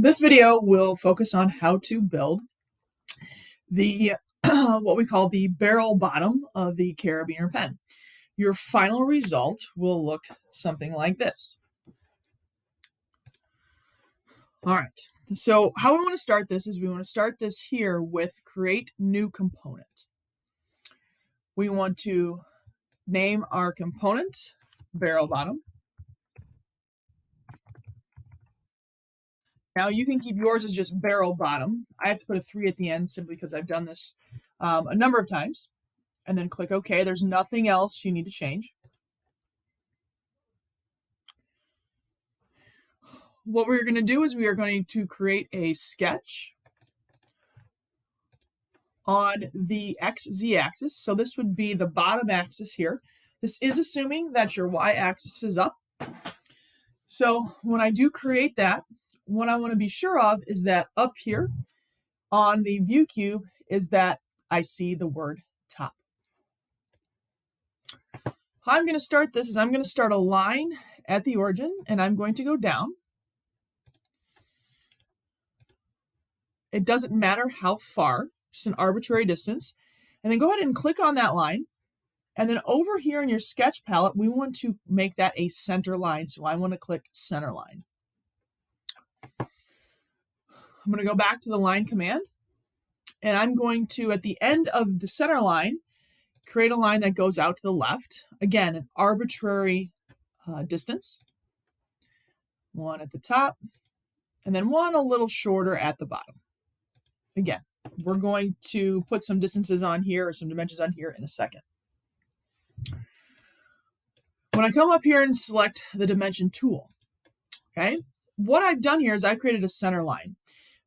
This video will focus on how to build the what we call the barrel bottom of the Carabiner pen. Your final result will look something like this. All right, so how we want to start this is we want to start this here with create new component. We want to name our component barrel bottom. Now you can keep yours as just barrel bottom. I have to put a 3 at the end simply because I've done this a number of times. And then click OK. There's nothing else you need to change. What we're going to do is we are going to create a sketch on the XZ axis. So this would be the bottom axis here. This is assuming that your Y axis is up. So when I do create that, what I want to be sure of is that up here on the view cube is that I see the word top. How I'm going to start this is I'm going to start a line at the origin and I'm going to go down. It doesn't matter how far, just an arbitrary distance. And then go ahead and click on that line. And then over here in your sketch palette, we want to make that a center line. So I want to click center line. I'm going to go back to the line command. And I'm going to, at the end of the center line, create a line that goes out to the left. Again, an arbitrary distance. One at the top, and then one a little shorter at the bottom. Again, we're going to put some distances on here or some dimensions on here in a second. When I come up here and select the dimension tool, okay, what I've done here is I've created a center line.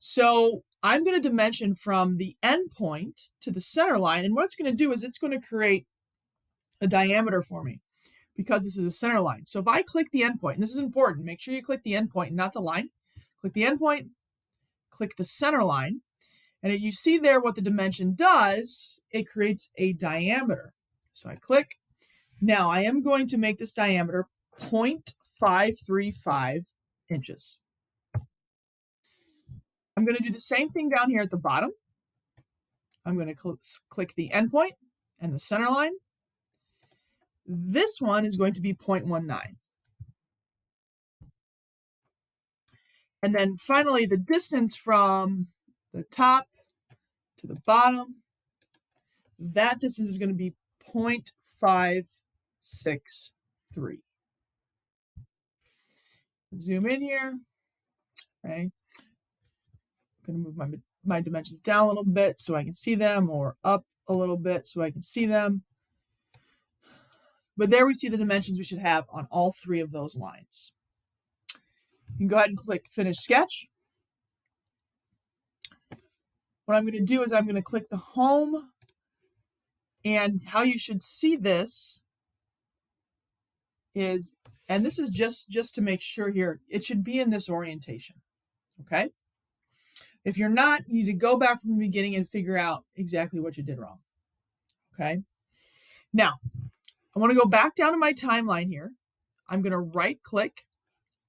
So I'm going to dimension from the end point to the center line, and what it's going to do is it's going to create a diameter for me because this is a center line. So if I click the end point, and this is important, make sure you click the end point and not the line. Click the end point, click the center line, and you see there what the dimension does, it creates a diameter. So I click. Now I am going to make this diameter 0.535 inches. I'm going to do the same thing down here at the bottom. I'm going to click the endpoint and the center line. This one is going to be 0.19. And then finally, the distance from the top to the bottom, that distance is going to be 0.563. Zoom in here. Okay. I'm going to move my dimensions down a little bit so I can see them, or up a little bit so I can see them. But there we see the dimensions we should have on all three of those lines. You can go ahead and click Finish Sketch. What I'm going to do is I'm going to click the Home, and how you should see this is, and this is just to make sure here, it should be in this orientation, okay? If you're not, you need to go back from the beginning and figure out exactly what you did wrong, okay? Now, I want to go back down to my timeline here. I'm going to right-click,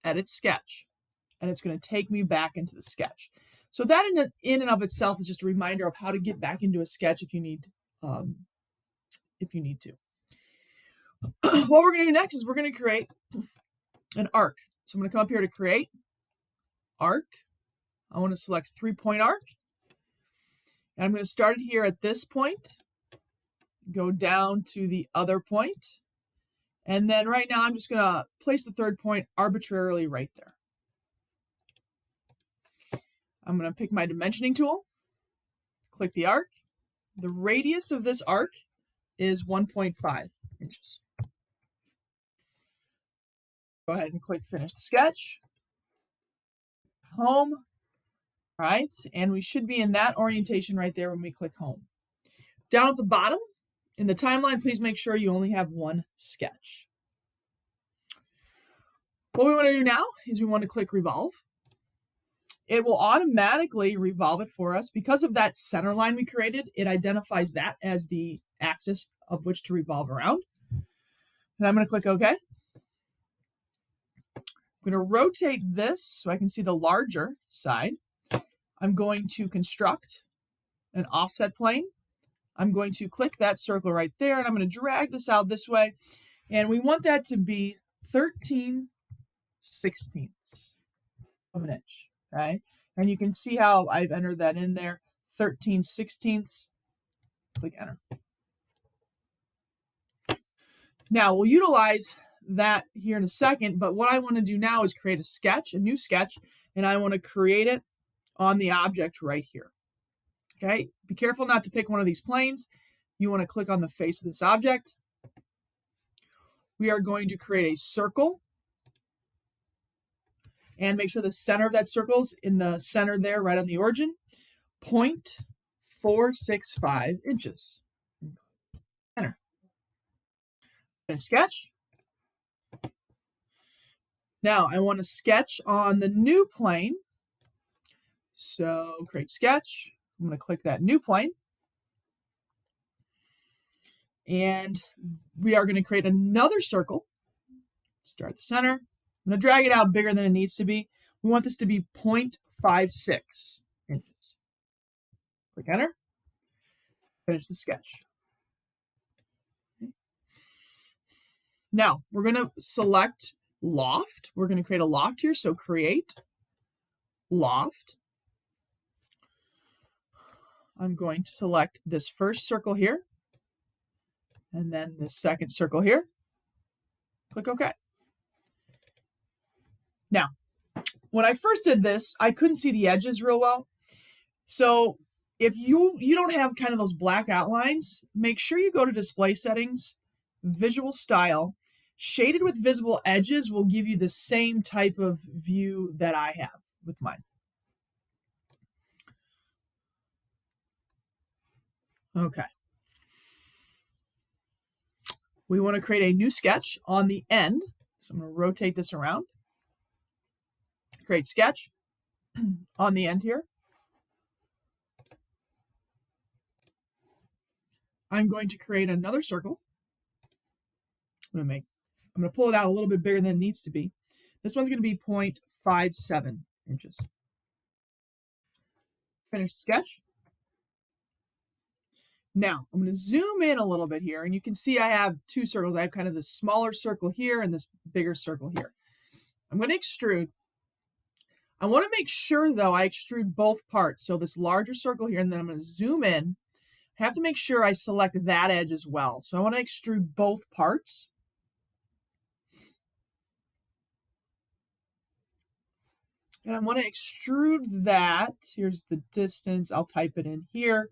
Edit Sketch, and it's going to take me back into the sketch. So that in and of itself is just a reminder of how to get back into a sketch if you need to. What we're going to do next is we're going to create an arc. So I'm going to come up here to Create, Arc. I want to select 3-point arc. And I'm going to start it here at this point, go down to the other point. And then right now I'm just going to place the third point arbitrarily right there. I'm going to pick my dimensioning tool, click the arc. The radius of this arc is 1.5 inches. Go ahead and click Finish the Sketch. Home. All right, and we should be in that orientation right there when we click Home. Down at the bottom, in the timeline, please make sure you only have one sketch. What we want to do now is we want to click Revolve. It will automatically revolve it for us. Because of that center line we created, it identifies that as the axis of which to revolve around. And I'm going to click OK. I'm going to rotate this so I can see the larger side. I'm going to construct an offset plane. I'm going to click that circle right there, and I'm going to drag this out this way. And we want that to be 13/16 of an inch, okay? And you can see how I've entered that in there, 13/16. Click enter. Now we'll utilize that here in a second, but what I want to do now is create a sketch, a new sketch, and I want to create it on the object right here. Okay, be careful not to pick one of these planes. You want to click on the face of this object. We are going to create a circle and make sure the center of that circle is in the center there, right on the origin, 0.465 inches. Enter. Finish sketch. Now I want to sketch on the new plane. So create sketch. I'm going to click that new plane. And we are going to create another circle. Start at the center. I'm going to drag it out bigger than it needs to be. We want this to be 0.56 inches. Click enter. Finish the sketch. Okay. Now we're going to select loft. We're going to create a loft here. So create loft. I'm going to select this first circle here, and then this second circle here. Click OK. Now, when I first did this, I couldn't see the edges real well. So if you don't have kind of those black outlines, make sure you go to display settings, visual style. Shaded with visible edges will give you the same type of view that I have with mine. Okay. We want to create a new sketch on the end. So I'm going to rotate this around. Create sketch on the end here. I'm going to create another circle. I'm going to pull it out a little bit bigger than it needs to be. This one's going to be 0.57 inches. Finish sketch. Now, I'm going to zoom in a little bit here, and you can see I have two circles. I have kind of this smaller circle here and this bigger circle here. I'm going to extrude. I want to make sure, though, I extrude both parts. So this larger circle here, and then I'm going to zoom in. I have to make sure I select that edge as well. So I want to extrude both parts. And I want to extrude that. Here's the distance. I'll type it in here.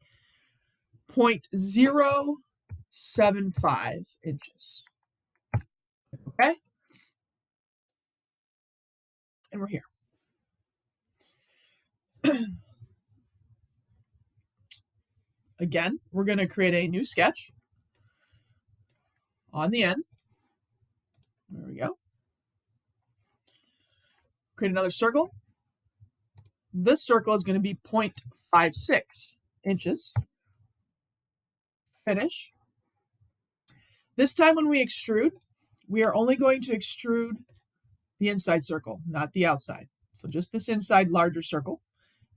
0.075 inches. Okay? And we're here. Again, we're going to create a new sketch on the end. There we go. Create another circle. This circle is going to be 0.56 inches. Finish. This time when we extrude, we are only going to extrude the inside circle, not the outside. So just this inside larger circle,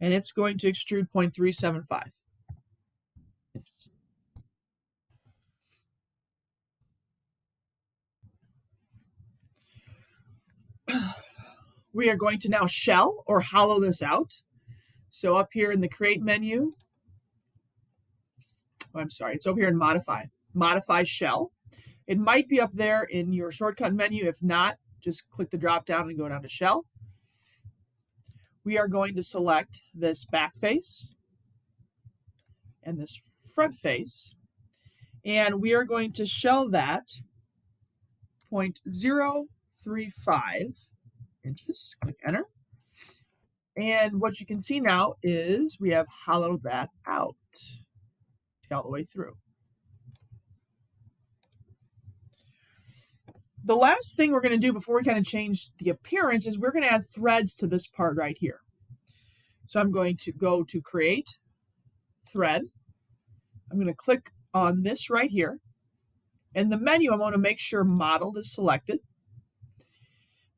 and it's going to extrude 0.375 inches. We are going to now shell or hollow this out. So up here in the create menu, it's over here in modify shell. It might be up there in your shortcut menu. If not, just click the drop down and go down to shell. We are going to select this back face and this front face, and we are going to shell that 0.035 inches. Click enter. And what you can see now is we have hollowed that out. See all the way through. The last thing we're going to do before we kind of change the appearance is we're going to add threads to this part right here. So I'm going to go to create thread. I'm going to click on this right here. In the menu, I want to make sure modeled is selected.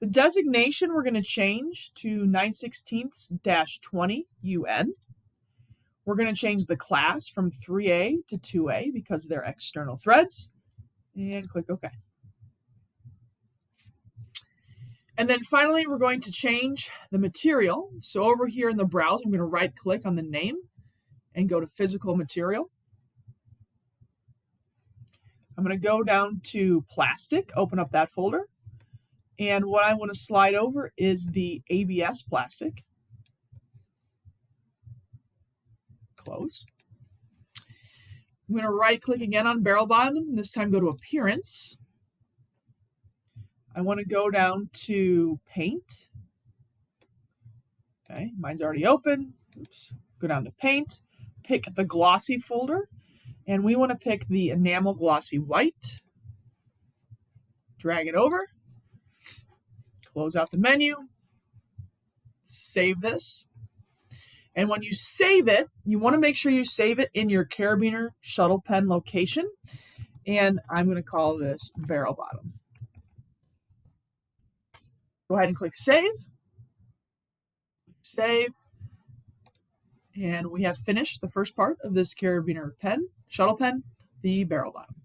The designation we're going to change to 9/16-20 UN. We're going to change the class from 3A to 2A because they're external threads, and click OK. And then finally, we're going to change the material. So over here in the browser, I'm going to right-click on the name and go to Physical Material. I'm going to go down to Plastic, open up that folder. And what I want to slide over is the ABS plastic. Close. I'm going to right-click again on Barrel Bottom, this time go to Appearance. I want to go down to Paint. Okay, mine's already open. Oops. Go down to Paint, pick the Glossy folder, and we want to pick the Enamel Glossy White. Drag it over. Close out the menu. Save this. And when you save it, you want to make sure you save it in your Carabiner Shuttle pen location. And I'm going to call this Barrel Bottom. Go ahead and click Save. Save. And we have finished the first part of this Carabiner pen, Shuttle pen, the Barrel Bottom.